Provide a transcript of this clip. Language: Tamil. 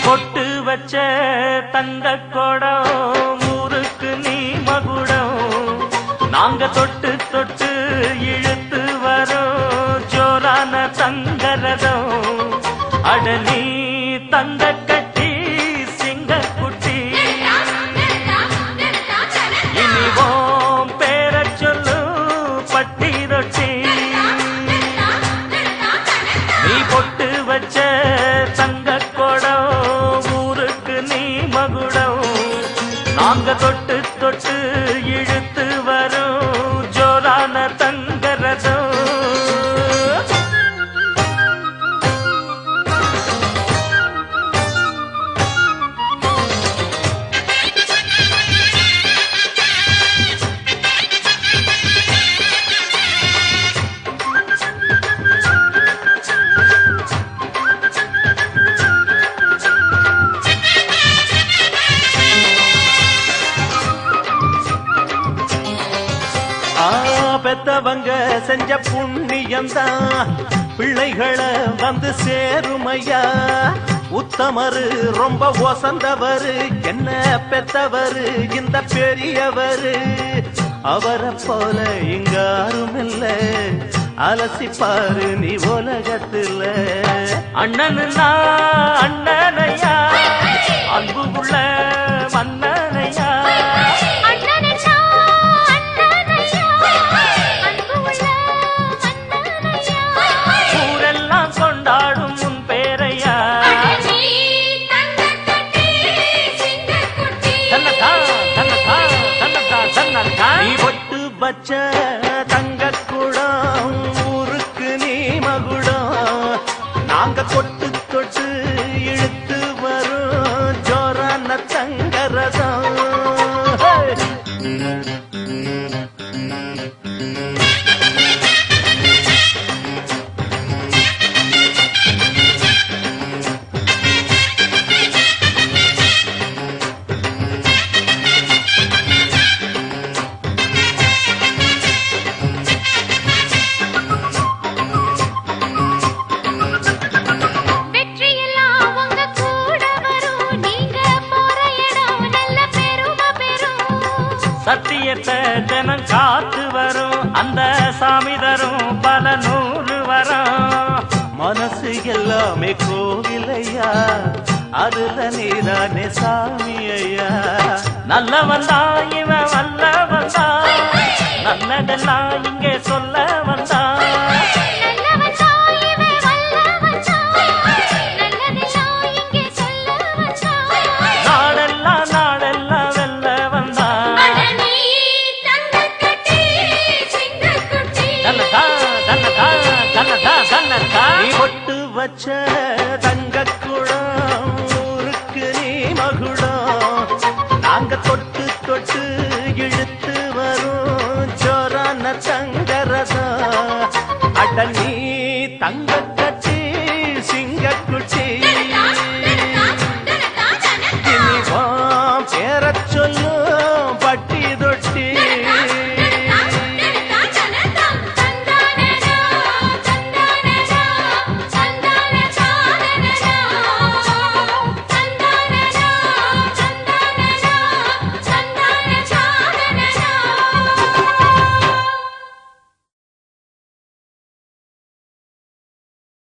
பொட்டு வச்ச தங்க கொடம் ஊருக்கு நீ மகுடம் நாங்க தொட்டு தொட்டு இழுத்து வரோம் ஜோரான தங்கரதம் அடலி தங்க கட்டி சிங்க குட்டி இனிவோம் பேர சொல்லு பட்டி ரொட்டி நீ பொட்டு வச்ச தங்க கொடம் ஊருக்கு நீ மகுடம் நாங்க தொட்டு தொட்டு இழுத்து வரும் ஜோரான தங்கரதம் பெத்தவங்க செஞ்ச புண்ணியம்தான் பிள்ளைகளை வந்து சேருமையா உத்தமரு ரொம்ப ஒசந்தவரு என்ன பெத்தவரு இந்த பெரியவரு அவரை போல இங்க யாரும் இல்ல அலசிப்பாரு நீ உலகத்துல அண்ணனுன்னா அண்ணனையா அன்பு உள்ள மன்னனையா பச்ச தங்க குடம் ஊருக்கு நீ மகுடம் நாங்க கொட்டு தொட்டு இழுத்து வரும் ஜோரான தங்கரதம் சத்தியத்தை ஜனம் காத்து வரும் அந்த சாமி தரும் பல நூறு வரும் மனசு எல்லாமே கோவிலையா அதுல நீதானே சாமி ஐயா நல்லவன் தான் இவன் வல்லவன் தான் நல்லதெல்லாம் இங்கே சொல்ல